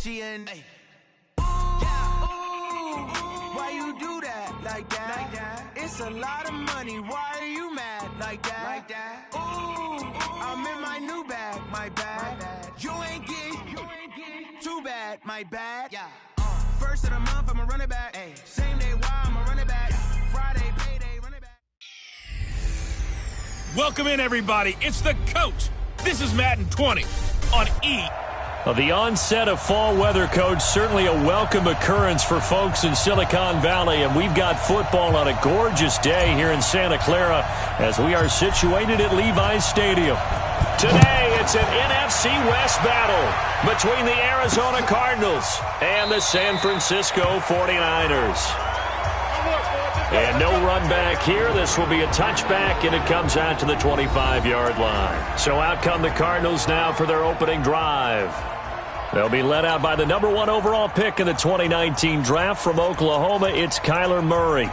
Gucci and why you do that like that? It's a lot of money. Why are you mad like that? Ooh, I'm in my new bag, my bad. You ain't get too bad, my bad. Yeah. First of the month, I'ma run it back. Ay. Same day, why I'ma run it back. Friday, payday, run it back. Welcome in, everybody. It's the coach. This is Madden 20 on E! The onset of fall weather, Coach, certainly a welcome occurrence for folks in Silicon Valley, and we've got football on a gorgeous day here in Santa Clara as we are situated at Levi's Stadium. Today, it's an NFC West battle between the Arizona Cardinals and the San Francisco 49ers. And no run back here. This will be a touchback, and it comes out to the 25-yard line. So out come the Cardinals now for their opening drive. They'll be led out by the number 1 overall pick in the 2019 draft from Oklahoma. It's Kyler Murray. A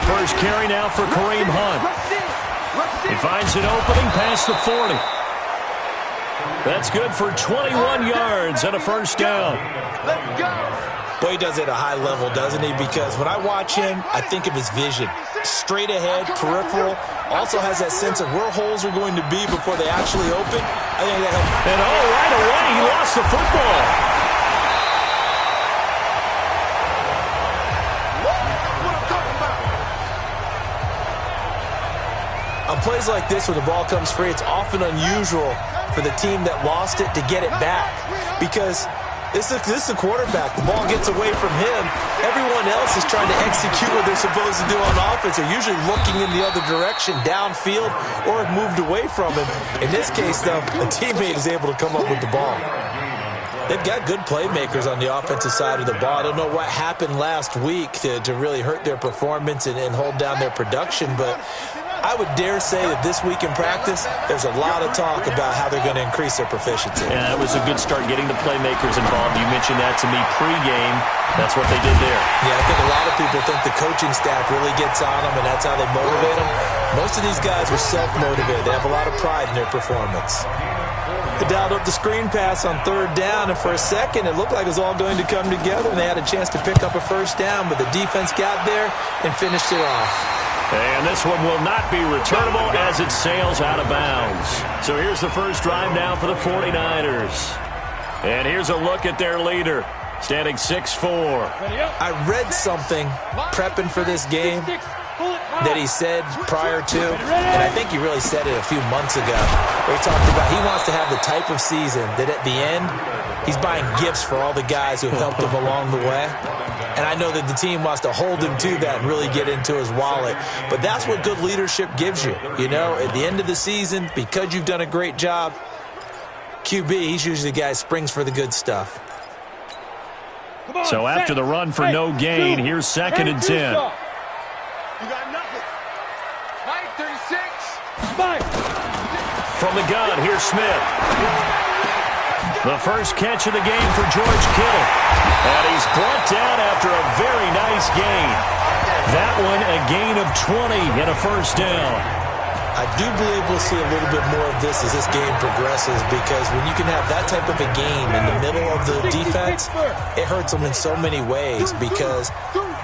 first carry now for Kareem Hunt. He finds an opening past the 40. That's good for 21 yards and a first down. Boy, he does it at a high level, doesn't he? Because when I watch him, I think of his vision. Straight ahead, peripheral. Also has that sense of where holes are going to be before they actually open. I think that helps. And right away, he lost the football. On plays like this where the ball comes free, it's often unusual for the team that lost it to get it back because this is the quarterback. The ball gets away from him. Everyone else is trying to execute what they're supposed to do on offense. They're usually looking in the other direction, downfield, or have moved away from him. In this case, though, a teammate is able to come up with the ball. They've got good playmakers on the offensive side of the ball. I don't know what happened last week to really hurt their performance and hold down their production, but I would dare say that this week in practice, there's a lot of talk about how they're going to increase their proficiency. Yeah, that was a good start getting the playmakers involved. You mentioned that to me pregame. That's what they did there. Yeah, I think a lot of people think the coaching staff really gets on them, and that's how they motivate them. Most of these guys are self-motivated. They have a lot of pride in their performance. They dialed up the screen pass on third down, and for a second, it looked like it was all going to come together, and they had a chance to pick up a first down, but the defense got there and finished it off. And this one will not be returnable as it sails out of bounds. So here's the first drive now for the 49ers. And here's a look at their leader, standing 6'4". I read something prepping for this game that he said prior to, and I think he really said it a few months ago, where he talked about he wants to have the type of season that at the end, he's buying gifts for all the guys who have helped him along the way. And I know that the team wants to hold him to that and really get into his wallet. But that's what good leadership gives you. You know, at the end of the season, because you've done a great job, QB, he's usually the guy who springs for the good stuff. So after the run for no gain, here's 2nd and 10. You got nothing. 936. From the gun, here's Smith. The first catch of the game for George Kittle. And he's brought down after a very nice gain. That one a gain of 20 and a first down. I do believe we'll see a little bit more of this as this game progresses, because when you can have that type of a game in the middle of the defense, it hurts them in so many ways, because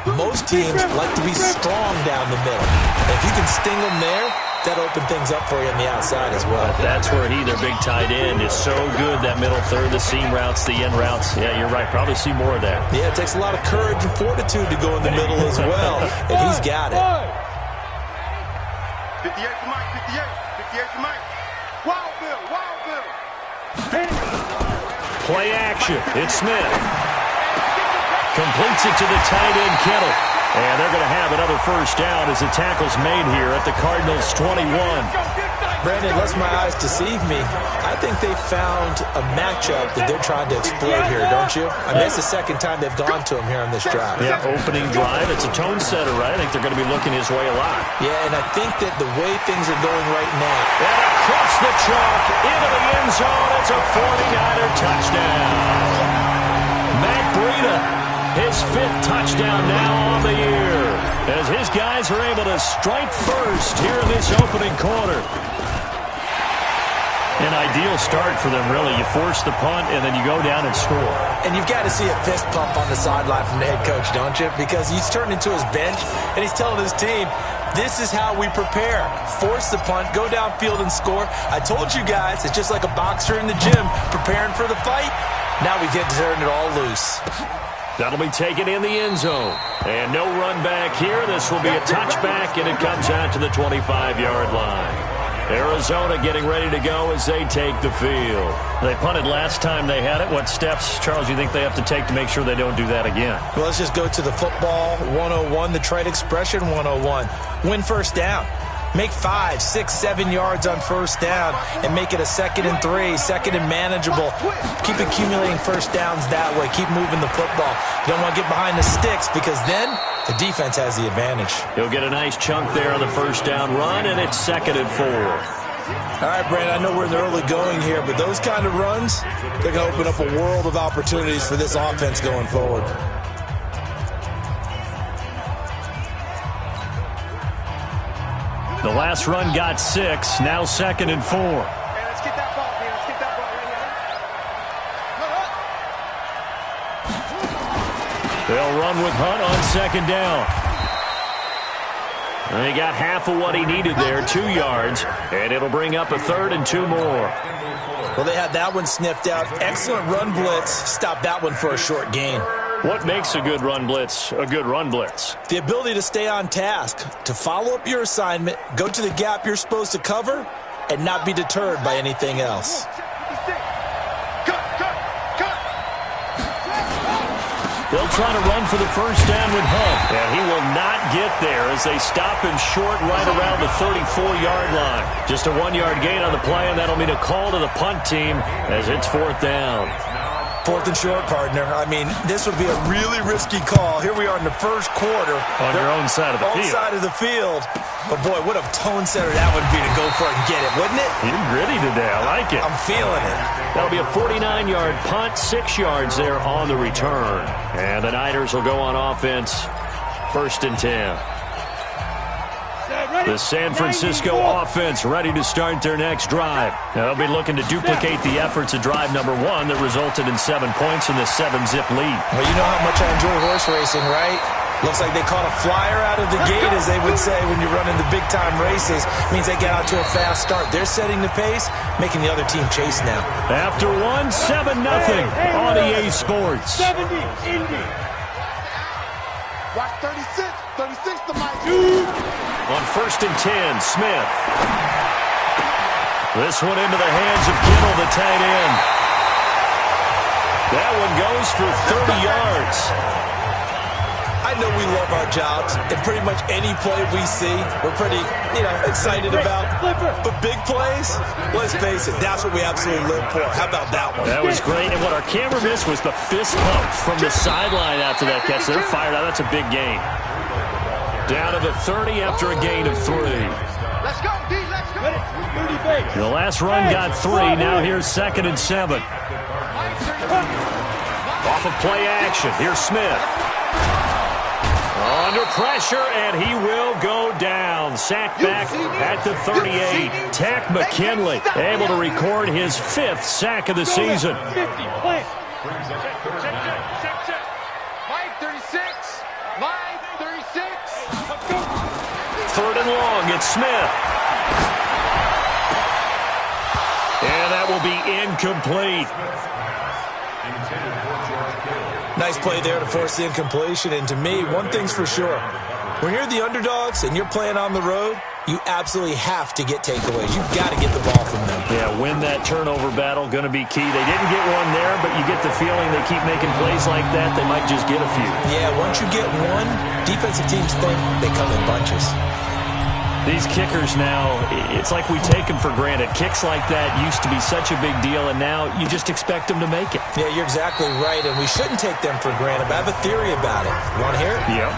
most teams like to be strong down the middle. And if you can sting them there, that open things up for you on the outside as well. That's where their big tight end, is so good, that middle third, the seam routes, the end routes. Yeah, you're right. Probably see more of that. Yeah, it takes a lot of courage and fortitude to go in the middle as well, and he's got it. 58 to Mike, 58. 58 to Mike. Wild Bill, Wild Bill. Play action. It's Smith. Completes it to the tight end, Kittle. And they're going to have another first down as the tackle's made here at the Cardinals' 21. Brandon, lest my eyes deceive me, I think they found a matchup that they're trying to exploit here, don't you? I mean, it's the second time they've gone to him here on this drive. Yeah, opening drive. It's a tone setter, right? I think they're going to be looking his way a lot. Yeah, and I think that the way things are going right now. And across the chalk, into the end zone. It's a 49er touchdown. his 5th touchdown now on the year, as his guys are able to strike first here in this opening quarter. An ideal start for them, really. You force the punt, and then you go down and score. And you've got to see a fist pump on the sideline from the head coach, don't you? Because he's turned into his bench, and he's telling his team, this is how we prepare. Force the punt, go downfield and score. I told you guys, it's just like a boxer in the gym preparing for the fight. Now we get to turn it all loose. That'll be taken in the end zone. And no run back here. This will be a touchback, and it comes out to the 25-yard line. Arizona getting ready to go as they take the field. They punted last time they had it. What steps, Charles, you think they have to take to make sure they don't do that again? Well, let's just go to the football 101, the trade expression 101. Win first down. Make 5, 6, 7 yards on first down and make it a 2nd and 3, 2nd and manageable. Keep accumulating first downs that way. Keep moving the football. You don't want to get behind the sticks because then the defense has the advantage. He'll get a nice chunk there on the first down run, and it's 2nd and 4. All right, Brandon, I know we're in the early going here, but those kind of runs, they're going to open up a world of opportunities for this offense going forward. The last run got 6, now 2nd and 4. Hey, let's get that ball, man. Let's get that ball right here. They'll run with Hunt on 2nd down. And he got half of what he needed there, 2 yards, and it'll bring up a 3rd and 2 more. Well, they had that one sniffed out. Excellent run blitz. Stop that one for a short gain. What makes a good run blitz a good run blitz? The ability to stay on task, to follow up your assignment, go to the gap you're supposed to cover, and not be deterred by anything else. They'll try to run for the first down with Hunt, and he will not get there as they stop him short right around the 34-yard line. Just a 1-yard gain on the play, and that'll mean a call to the punt team as it's 4th down. 4th and short, partner. I mean, this would be a really risky call. Here we are in the first quarter. On your own side of the field. Own side of the field. But, boy, what a tone setter that would be to go for it and get it, wouldn't it? You're gritty today. I like it. I'm feeling it. That'll be a 49-yard punt, 6 yards there on the return. And the Niners will go on offense, 1st and 10. The San Francisco offense ready to start their next drive. Now, they'll be looking to duplicate the efforts of drive number 1 that resulted in 7 points in the 7-zip lead. Well, you know how much I enjoy horse racing, right? Looks like they caught a flyer out of the gate, as they would say when you're running the big-time races. Means they get out to a fast start. They're setting the pace, making the other team chase now. After 1, 7-0 on EA Sports. 70, Indy. Watch 36. 36 to my On 1st and 10, Smith. This one into the hands of Kittle, the tight end. That one goes for 30 yards. I know we love our jobs, and pretty much any play we see, we're pretty, excited about. But big plays, let's face it, that's what we absolutely live for. How about that one? That was great, and what our camera missed was the fist pump from the sideline after that catch. They're fired out. That's a big gain. Down to the 30 after a gain of 3. Let's go, D, let's go. The last run got 3. Now here's 2nd and 7. Off of play action. Here's Smith. Under pressure, and he will go down. Sack back at the 38. Tack McKinley able to record his 5th sack of the season. 50, play. Mike 36. Mike 36. 3rd and long, it's Smith. And that will be incomplete. Nice play there to force the incompletion. And to me, one thing's for sure. When you're the underdogs and you're playing on the road, you absolutely have to get takeaways. You've got to get the ball from them. Yeah, win that turnover battle, going to be key. They didn't get one there, but you get the feeling they keep making plays like that, they might just get a few. Yeah, once you get one, defensive teams think they come in bunches. These kickers now, it's like we take them for granted. Kicks like that used to be such a big deal, and now you just expect them to make it. Yeah, you're exactly right, and we shouldn't take them for granted, but I have a theory about it. You want to hear it? Yeah.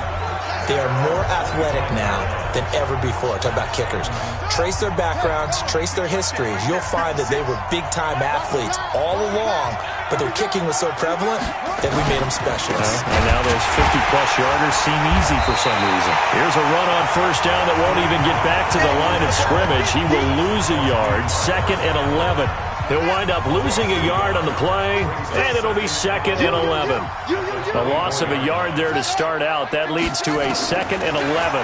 They are more athletic now than ever before. Talk about kickers. Trace their backgrounds, trace their histories. You'll find that they were big-time athletes all along, but their kicking was so prevalent that we made them specialists. And now those 50-plus yarders seem easy for some reason. Here's a run on first down that won't even get back to the line of scrimmage. He will lose a yard, 2nd and 11. He'll wind up losing a yard on the play, and it'll be 2nd and 11. A loss of a yard there to start out. That leads to a 2nd and 11.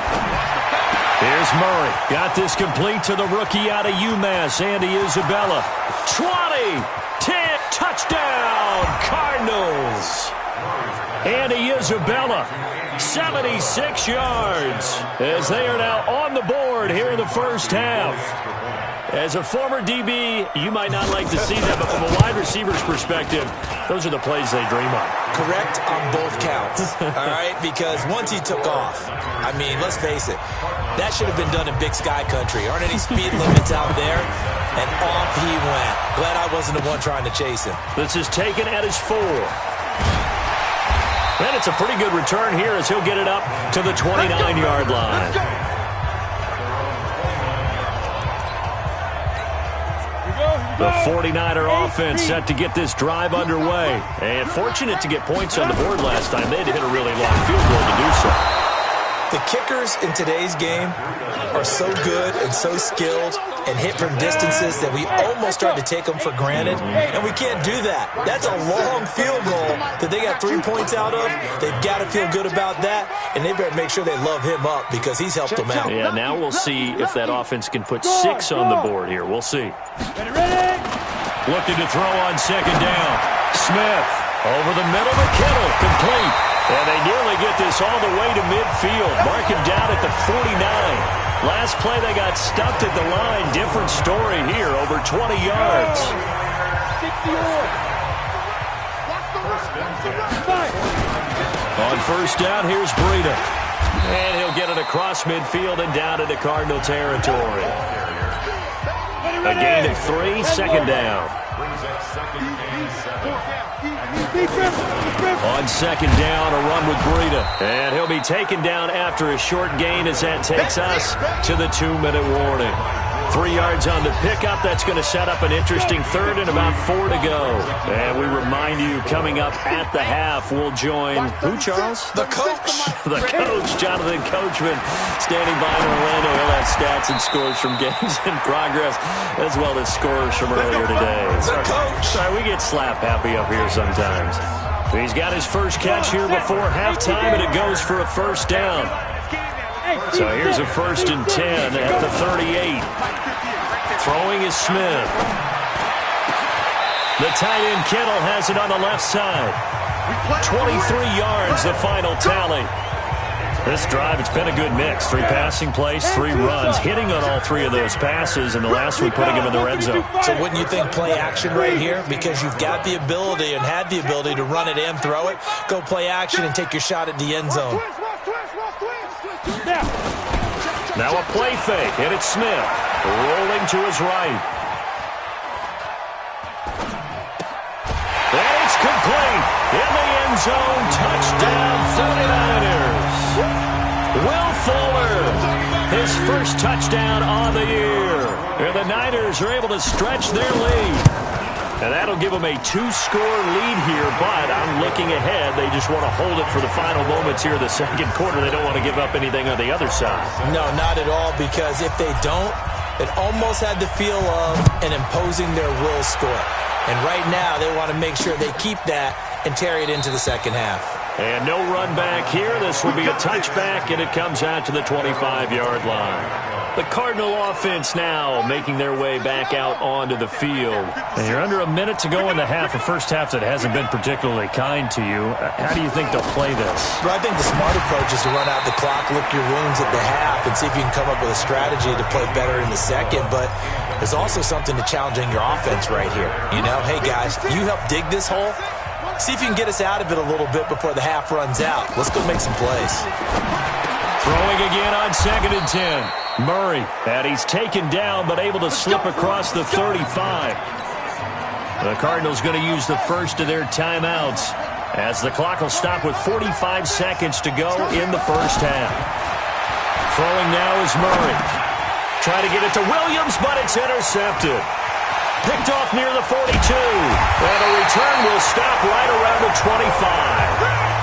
Here's Murray. Got this complete to the rookie out of UMass, Andy Isabella. 20, 10, touchdown, Cardinals. Andy Isabella, 76 yards, as they are now on the board here in the first half. As a former DB, you might not like to see that, but from a wide receiver's perspective, those are the plays they dream of. Correct on both counts, all right? Because once he took off, I mean, let's face it, that should have been done in Big Sky country. Aren't any speed limits out there? And off he went. Glad I wasn't the one trying to chase him. This is taken at his 4. And it's a pretty good return here as he'll get it up to the 29-yard line. The 49er offense set to get this drive underway. And fortunate to get points on the board last time. They had to hit a really long field goal to do so. The kickers in today's game are so good and so skilled and hit from distances that we almost start to take them for granted, and we can't do that. That's a long field goal that they got 3 points out of. They've got to feel good about that, and they better make sure they love him up because he's helped them out. Yeah, now we'll see if that offense can put 6 on the board here. We'll see. Looking to throw on 2nd down. Smith over the middle to Kittle, complete. And they nearly get this all the way to midfield. Mark him down at the 49. Last play they got stuffed at the line. Different story here, over 20 yards. On first down, here's Breida. And he'll get it across midfield and down into Cardinal territory. A gain of 3, 2nd down. On 2nd down, a run with Breida. And he'll be taken down after a short gain as that takes us to the 2-minute warning. 3 yards on the pickup. That's going to set up an interesting 3rd and about 4 to go. And we remind you, coming up at the half, we'll join who, Charles? The coach. The coach, Jonathan Coachman, standing by in Orlando. He'll have stats and scores from games in progress, as well as scores from earlier today. The coach. Sorry, we get slap happy up here sometimes. He's got his first catch here before halftime, and it goes for a first down. So here's a 1st and 10 at the 38. Throwing is Smith. The tight end Kittle has it on the left side. 23 yards, the final tally. This drive, it's been a good mix. 3 passing plays, 3 runs, hitting on all 3 of those passes, and the last one putting him in the red zone. So wouldn't you think play action right here? Because you've got the ability and had the ability to run it and throw it. Go play action and take your shot at the end zone. Now a play fake, and it's Smith rolling to his right. And it's complete in the end zone. Touchdown 49ers. Will Fuller, his first touchdown on the year. And the Niners are able to stretch their lead. And that'll give them a 2-score lead here, but I'm looking ahead. They just want to hold it for the final moments here in the 2nd quarter. They don't want to give up anything on the other side. No, not at all, because if they don't, it almost had the feel of an imposing their will score. And right now, they want to make sure they keep that and carry it into the 2nd half. And no run back here. This will be a touchback, and it comes out to the 25-yard line. The Cardinal offense now making their way back out onto the field. And you're under a minute to go in the half, a first half that hasn't been particularly kind to you. How do you think they'll play this? Well, I think the smart approach is to run out the clock, lick your wounds at the half, and see if you can come up with a strategy to play better in the 2nd. But there's also something to challenging your offense right here. You know, hey, guys, you help dig this hole. See if you can get us out of it a little bit before the half runs out. Let's go make some plays. Throwing again on 2nd and 10. Murray, and he's taken down but able to slip across the 35. The Cardinals going to use the first of their timeouts as the clock will stop with 45 seconds to go in the first half. Throwing now is Murray. Trying to get it to Williams, but it's intercepted. Picked off near the 42. And a return will stop right around the 25.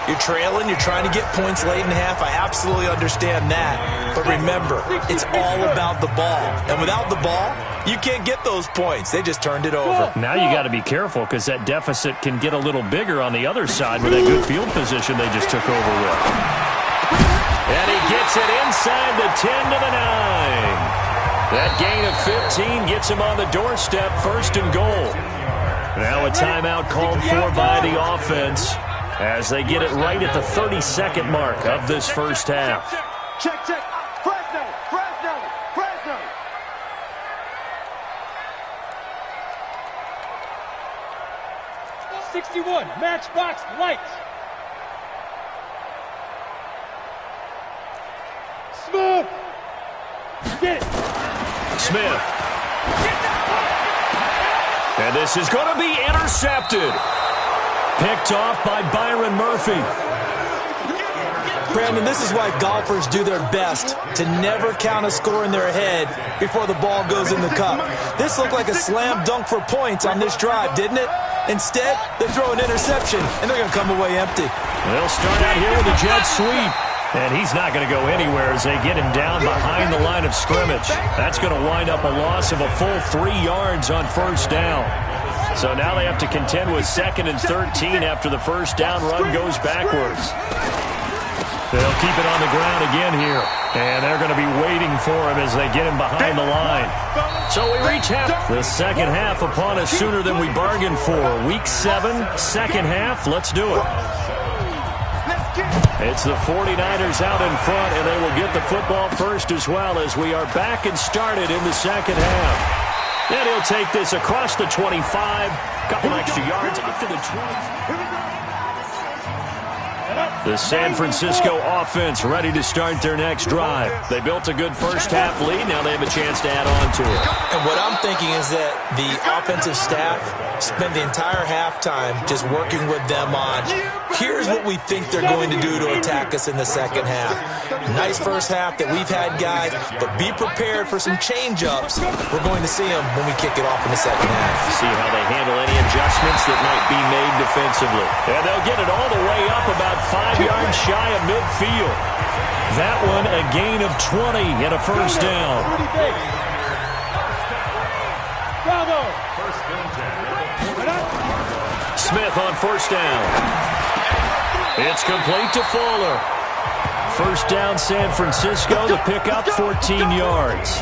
You're trailing, you're trying to get points late in half. I absolutely understand that. But remember, it's all about the ball. And without the ball, you can't get those points. They just turned it over. Now you got to be careful because that deficit can get a little bigger on the other side with that good field position they just took over with. And he gets it inside the 10 to the 9. That gain of 15 gets him on the doorstep, 1st and goal. Now a timeout called for by the offense as they get it right at the 32nd mark of this first half. Check. Fresno. 61, matchbox lights. Smith. Get it. Smith. And this is going to be intercepted. Picked off by Byron Murphy. Brandon, this is why golfers do their best to never count a score in their head before the ball goes in the cup. This looked like a slam dunk for points on this drive, didn't it? Instead, they throw an interception, and they're going to come away empty. They'll start out here with a jet sweep. And he's not going to go anywhere as they get him down behind the line of scrimmage. That's going to wind up a loss of a full 3 yards on 1st down. So now they have to contend with 2nd and 13 after the 1st down run goes backwards. They'll keep it on the ground again here. And they're going to be waiting for him as they get him behind the line. So we reach half. The second half upon us sooner than we bargained for. Week 7, second half. Let's do it. It's the 49ers out in front, and they will get the football first as well as we are back and started in the second half. And he'll take this across the 25, couple extra yards up to the 20. The San Francisco offense ready to start their next drive. They built a good first half lead. Now they have a chance to add on to it. And what I'm thinking is that the offensive staff spent the entire halftime just working with them on, here's what we think they're going to do to attack us in the second half. Nice first half that we've had, guys, but be prepared for some change-ups. We're going to see them when we kick it off in the second half. See how they handle any adjustments that might be made defensively. And they'll get it all the way up about 5 yards shy of midfield. That one a gain of 20 and a 1st down. Smith on 1st down. It's complete to Fuller. 1st down San Francisco. The pickup 14 yards.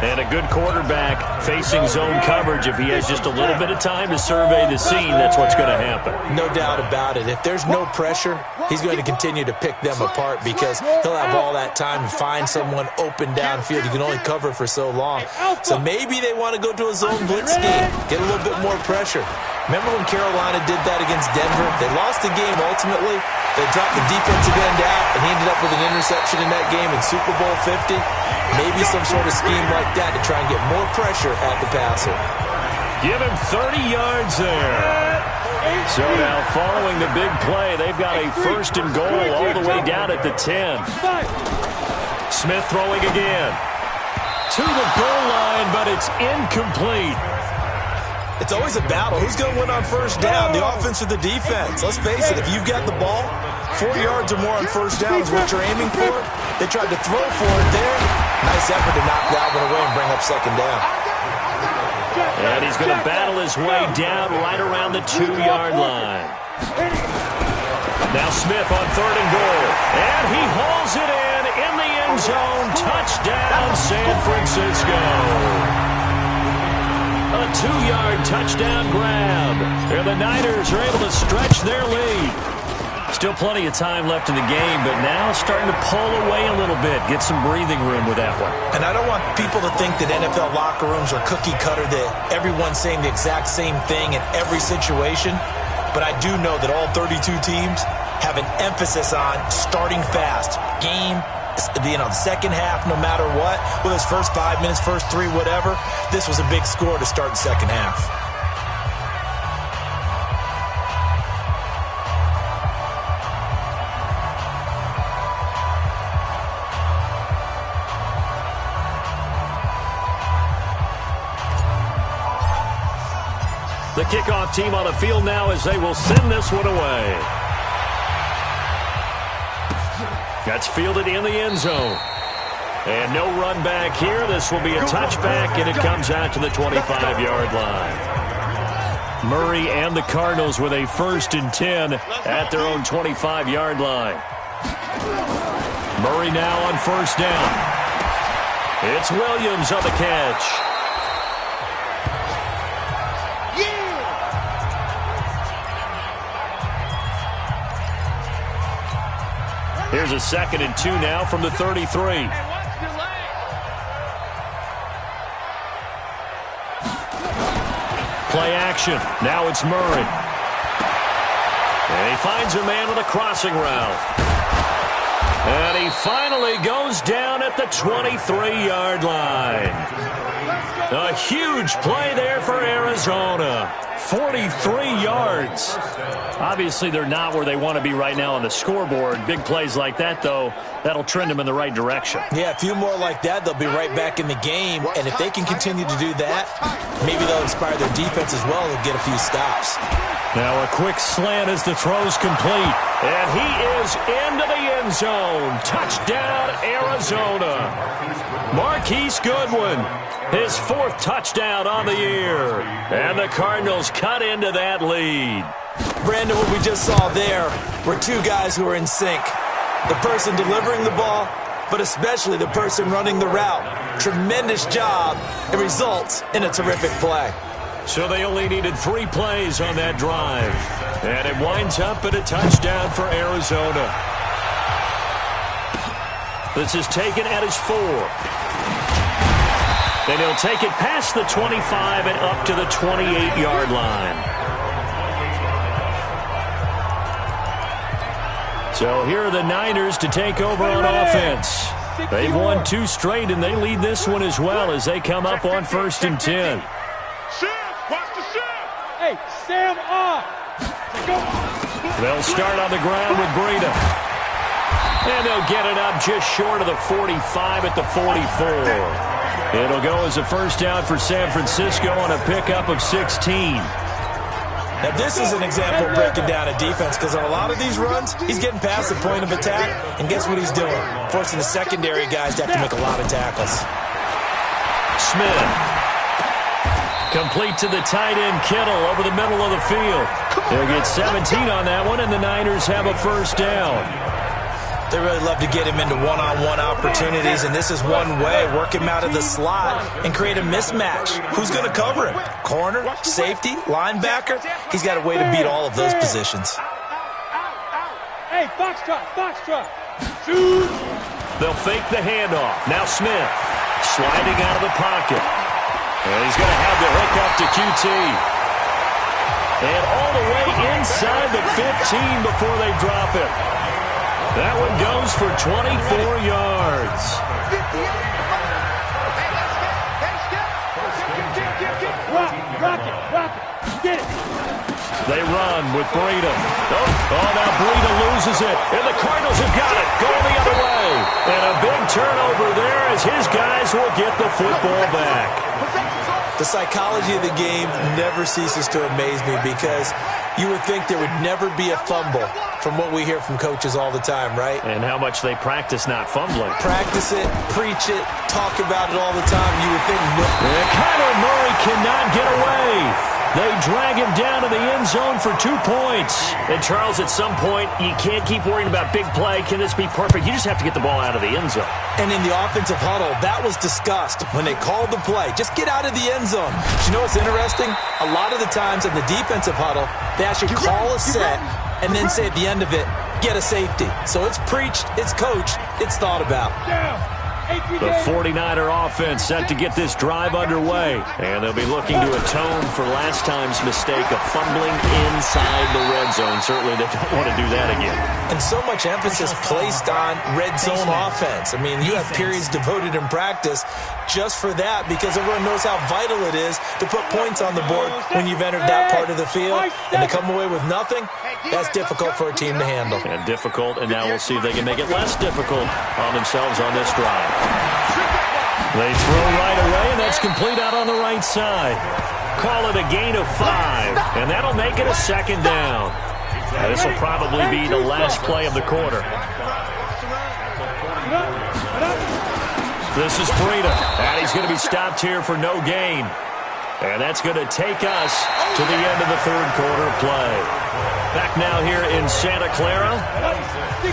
And a good quarterback facing zone coverage. If he has just a little bit of time to survey the scene, that's what's going to happen. No doubt about it. If there's no pressure, he's going to continue to pick them apart because he'll have all that time to find someone open downfield. He can only cover for so long. So maybe they want to go to a zone blitz scheme, get a little bit more pressure. Remember when Carolina did that against Denver? They lost the game ultimately. They dropped the defensive end out, and he ended up with an interception in that game in Super Bowl 50. Maybe some sort of scheme like that to try and get more pressure at the passer. Give him 30 yards there. So now following the big play, they've got a 1st and goal all the way down at the 10. Smith throwing again. To the goal line, but it's incomplete. It's always a battle. Who's going to win on 1st down, the offense or the defense? Let's face it, if you've got the ball, 4 yards or more on 1st down is what you're aiming for. They tried to throw for it there. Nice effort to knock that one away and bring up 2nd down. And he's going to battle his way down right around the 2-yard line. Now Smith on 3rd and goal. And he hauls it in the end zone. Touchdown, San Francisco. A 2-yard touchdown grab. And the Niners are able to stretch their lead. Still plenty of time left in the game, but now starting to pull away a little bit. Get some breathing room with that one. And I don't want people to think that NFL locker rooms are cookie cutter, that everyone's saying the exact same thing in every situation. But I do know that all 32 teams have an emphasis on starting fast. Game, the second half, no matter what, whether it's first 5 minutes, first 3, whatever, this was a big score to start the second half. kickoff team on the field now as they will send this one away. That's fielded in the end zone. And no run back here. This will be a touchback, and it comes out to the 25-yard line. Murray and the Cardinals with a 1st and 10 at their own 25-yard line. Murray now on 1st down. It's Williams on the catch. Here's a 2nd and 2 now from the 33. Play action. Now it's Murray. And he finds a man with a crossing route. And he finally goes down at the 23-yard line. A huge play there for Arizona. 43 yards. Obviously, they're not where they want to be right now on the scoreboard. Big plays like that, though, that'll trend them in the right direction. Yeah, a few more like that, they'll be right back in the game. And if they can continue to do that, maybe they'll inspire their defense as well. They'll get a few stops. Now a quick slant as the throw's complete. And he is into the end zone. Touchdown, Arizona. Marquise Goodwin, his 4th touchdown on the year. And the Cardinals cut into that lead. Brandon, what we just saw there were two guys who are in sync. The person delivering the ball, but especially the person running the route. Tremendous job. It results in a terrific play. So they only needed 3 plays on that drive. And it winds up at a touchdown for Arizona. This is taken at his 4. And he'll take it past the 25 and up to the 28-yard line. So here are the Niners to take over on offense. They've won 2 straight, and they lead this one as well as they come up on 1st and 10. Hey, Sam off. Go. They'll start on the ground with Breida. And they'll get it up just short of the 45 at the 44. It'll go as a 1st down for San Francisco on a pickup of 16. Now, this is an example of breaking down a defense because on a lot of these runs, he's getting past the point of attack, and guess what he's doing? Forcing the secondary guys to have to make a lot of tackles. Smith. Complete to the tight end, Kittle, over the middle of the field. They'll get 17 on that one, and the Niners have a 1st down. They really love to get him into one-on-one opportunities, and this is one way. Work him out of the slot and create a mismatch. Who's going to cover him? Corner, safety, linebacker? He's got a way to beat all of those positions. Hey, foxtrot. Shoot. They'll fake the handoff. Now Smith sliding out of the pocket. And he's going to have the hook up to QT. And all the way inside the 15 before they drop it. That one goes for 24 yards. Rock it. Get it. They run with Breida. Oh, now Breida loses it. And the Cardinals have got it. Going the other way. And a big turnover there as his guys will get the football back. The psychology of the game never ceases to amaze me because you would think there would never be a fumble from what we hear from coaches all the time, right? And how much they practice not fumbling. Practice it, preach it, talk about it all the time. You would think no. And Kyler Murray cannot get away. They drag him down to the end zone for 2 points. And, Charles, at some point, you can't keep worrying about big play. Can this be perfect? You just have to get the ball out of the end zone. And in the offensive huddle, that was discussed when they called the play. Just get out of the end zone. But you know what's interesting? A lot of the times in the defensive huddle, they actually call a set and then say at the end of it, get a safety. So it's preached, it's coached, it's thought about. The 49er offense set to get this drive underway. And they'll be looking to atone for last time's mistake of fumbling inside the red zone. Certainly they don't want to do that again. And so much emphasis placed on red zone offense. I mean, you have periods devoted in practice just for that because everyone knows how vital it is to put points on the board when you've entered that part of the field. And to come away with nothing, that's difficult for a team to handle. And difficult, and now we'll see if they can make it less difficult on themselves on this drive. They throw right away, and that's complete out on the right side. Call it a gain of 5, and that'll make it a second down. This will probably be the last play of the quarter. This is Breida, and he's going to be stopped here for no gain. And that's going to take us to the end of the third quarter play. Back now here in Santa Clara.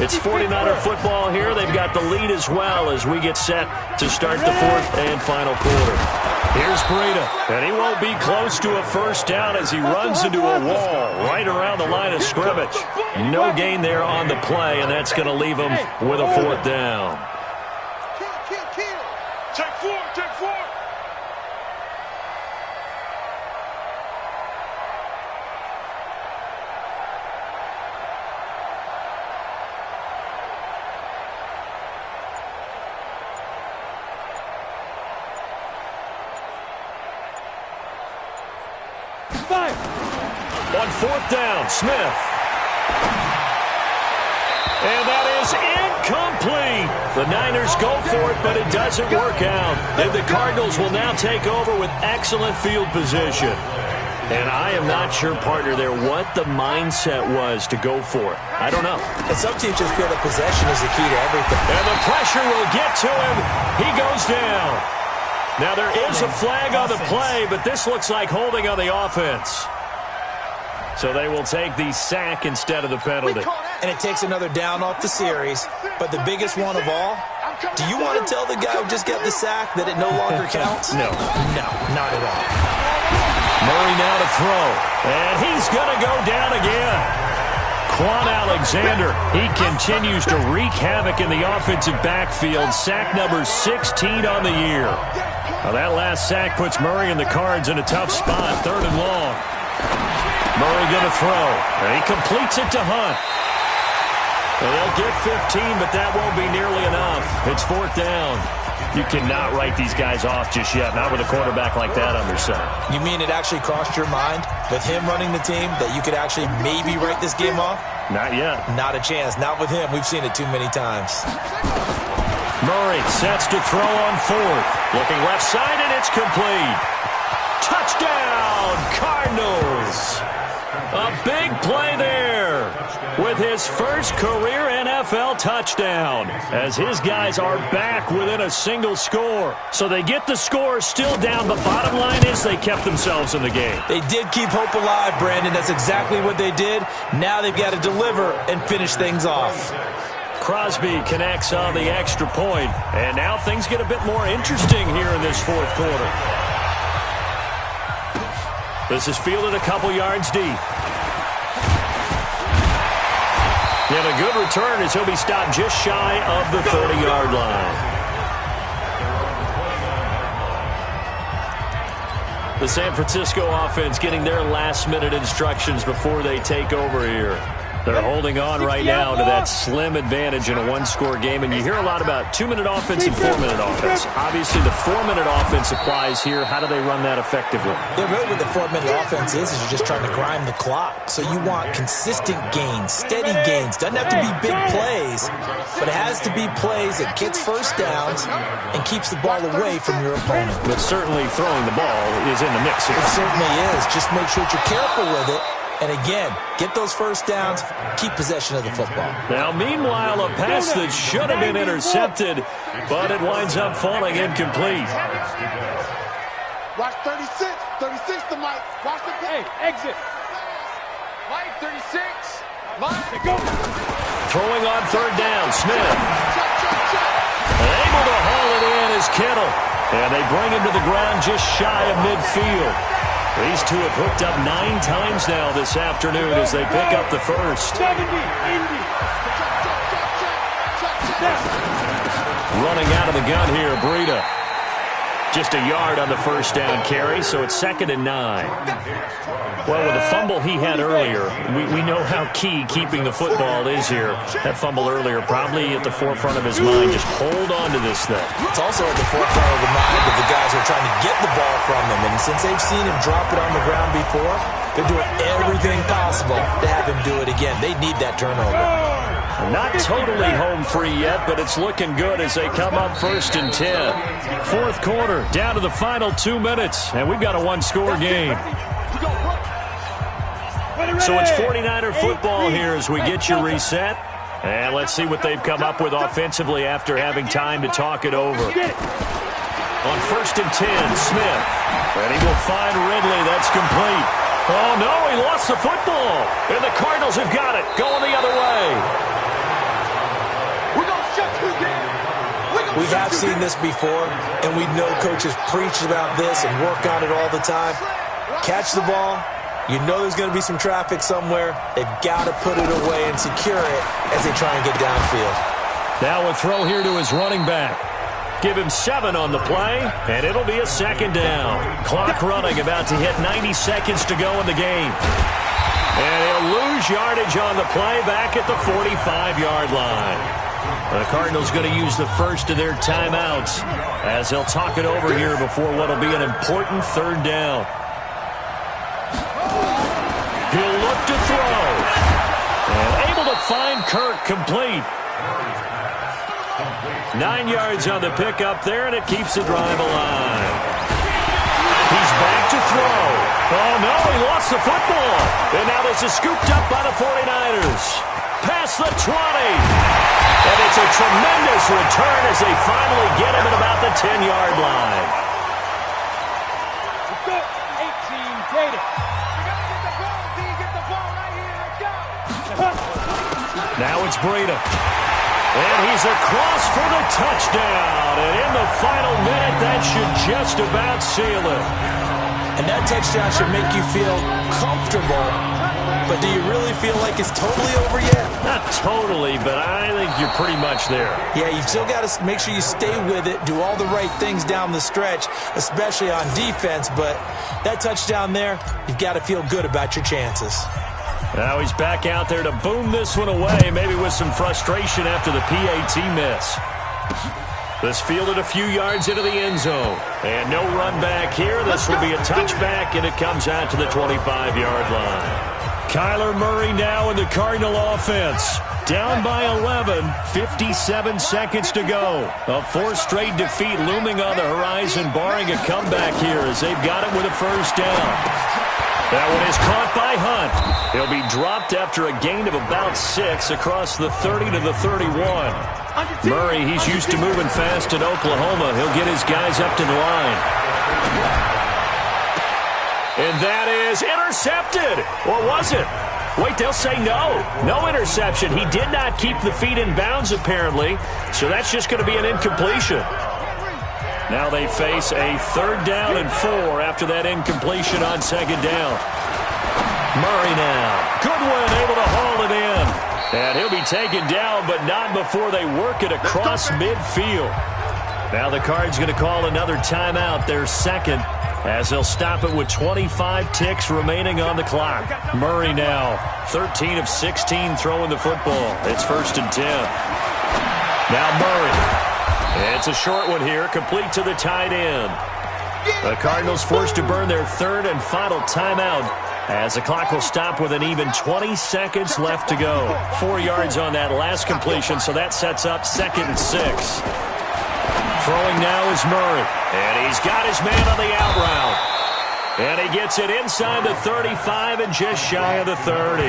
It's 49er football here. They've got the lead as well as we get set to start the fourth and final quarter. Here's Breida, and he won't be close to a first down as he runs into a wall right around the line of scrimmage. No gain there on the play, and that's going to leave him with a fourth down. Take four. 5. On fourth down, Smith. And that is incomplete. The Niners go for it, but it doesn't work out. And the Cardinals will now take over with excellent field position. And I am not sure, partner, there what the mindset was to go for it. I don't know. And some teams just feel that possession is the key to everything. And the pressure will get to him. He goes down. Now, there is a flag on the play, but this looks like holding on the offense. So they will take the sack instead of the penalty. And it takes another down off the series. But the biggest one of all, do you want to tell the guy who just got the sack that it no longer counts? No. No, not at all. Murray now to throw. And he's going to go down again. Quan Alexander, he continues to wreak havoc in the offensive backfield. Sack number 16 on the year. Now that last sack puts Murray and the Cards in a tough spot, 3rd and long. Murray going to throw. And he completes it to Hunt. And they'll get 15, but that won't be nearly enough. It's 4th down. You cannot write these guys off just yet, not with a quarterback like that under center. You mean it actually crossed your mind with him running the team that you could actually maybe write this game off? Not yet. Not a chance. Not with him. We've seen it too many times. Murray sets to throw on 4th. Looking left side, and it's complete. Touchdown, Cardinals. A big play there with his first career NFL touchdown as his guys are back within a single score. So they get the score still down. The bottom line is they kept themselves in the game. They did keep hope alive, Brandon. That's exactly what they did. Now they've got to deliver and finish things off. Crosby connects on the extra point, and now things get a bit more interesting here in this 4th quarter. This is fielded a couple yards deep. And a good return as he'll be stopped just shy of the 30-yard line. The San Francisco offense getting their last-minute instructions before they take over here. They're holding on right now to that slim advantage in a one-score game. And you hear a lot about 2-minute offense and 4-minute offense. Obviously, the 4-minute offense applies here. How do they run that effectively? Yeah, really what the 4-minute offense is you're just trying to grind the clock. So you want consistent gains, steady gains. Doesn't have to be big plays, but it has to be plays that gets first downs and keeps the ball away from your opponent. But certainly throwing the ball is in the mix here. It certainly is. Just make sure that you're careful with it. And again, get those first downs, keep possession of the football. Now, meanwhile, a pass that should have been intercepted, but it winds up falling incomplete. Watch 36. 36 to Mike. Watch the Hey, exit. Mike, 36. Mike. Go. Throwing on 3rd down, Smith. Able to haul it in is Kittle. And they bring him to the ground just shy of midfield. These two have hooked up 9 times now this afternoon as they pick up the first. 70, Indy. Running out of the gun here, Breida. Just a yard on the first down carry, so it's 2nd and 9. Well, with the fumble he had earlier, we know how key keeping the football is here. That fumble earlier probably at the forefront of his mind. Just hold on to this thing. It's also at the forefront of the mind of the guys who are trying to get the ball from him. And since they've seen him drop it on the ground before, they're doing everything possible liable to have him do it again. They need that turnover. Not totally home free yet, but it's looking good as they come up 1st and 10. Fourth quarter, down to the final 2 minutes, and we've got a one-score game. So it's 49er football here as we get you reset. And let's see what they've come up with offensively after having time to talk it over. On 1st and 10, Smith. And he will find Ridley. That's complete. Oh, no, he lost the football. And the Cardinals have got it, going the other way. We have seen this before, and we know coaches preach about this and work on it all the time. Catch the ball. You know there's going to be some traffic somewhere. They've got to put it away and secure it as they try and get downfield. Now a throw here to his running back. Give him 7 on the play, and it'll be a 2nd down. Clock running, about to hit 90 seconds to go in the game. And he'll lose yardage on the play back at the 45-yard line. The Cardinals going to use the first of their timeouts as they'll talk it over here before what will be an important 3rd down. He'll look to throw. And able to find Kirk complete. 9 yards on the pickup there, and it keeps the drive alive. He's back to throw. Oh, no, he lost the football. And now this is scooped up by the 49ers. Past the 20. And it's a tremendous return as they finally get him at about the 10-yard line. 18, Gator. Now it's Breida. And he's across for the touchdown. And in the final minute, that should just about seal it. And that touchdown should make you feel comfortable. But do you really feel like it's totally over yet? Not totally, but I think you're pretty much there. Yeah, you've still got to make sure you stay with it, do all the right things down the stretch, especially on defense. But that touchdown there, you've got to feel good about your chances. Now he's back out there to boom this one away, maybe with some frustration after the PAT miss. This fielded a few yards into the end zone. And no run back here. This will be a touchback, and it comes out to the 25-yard line. Kyler Murray now in the Cardinal offense. Down by 11, 57 seconds to go. A 4th straight defeat looming on the horizon, barring a comeback here as they've got it with a 1st down. That one is caught by Hunt. He'll be dropped after a gain of about 6 across the 30 to the 31. Murray, he's used to moving fast in Oklahoma. He'll get his guys up to the line. And that is intercepted. Or was it? Wait, they'll say no. No interception. He did not keep the feet in bounds, apparently. So that's just going to be an incompletion. Now they face a 3rd down and 4 after that incompletion on 2nd down. Murray now. Goodwin able to haul it in. And he'll be taken down, but not before they work it across midfield. Now the Cards going to call another timeout, their 2nd, as they'll stop it with 25 ticks remaining on the clock. Murray now, 13 of 16 throwing the football. It's 1st and 10. Now Murray. It's a short one here, complete to the tight end. The Cardinals forced to burn their 3rd and final timeout as the clock will stop with an even 20 seconds left to go. 4 yards on that last completion, so that sets up 2nd and 6. Throwing now is Murray, and he's got his man on the out route. And he gets it inside the 35 and just shy of the 30.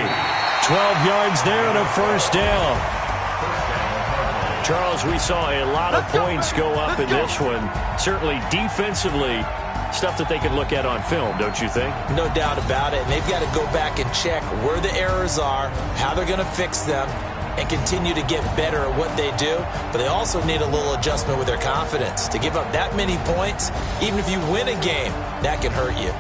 12 yards there and a 1st down. Charles, we saw a lot of points go up in this one. Certainly defensively, stuff that they can look at on film, don't you think? No doubt about it. And they've got to go back and check where the errors are, how they're going to fix them, and continue to get better at what they do. But they also need a little adjustment with their confidence. To give up that many points, even if you win a game, that can hurt you.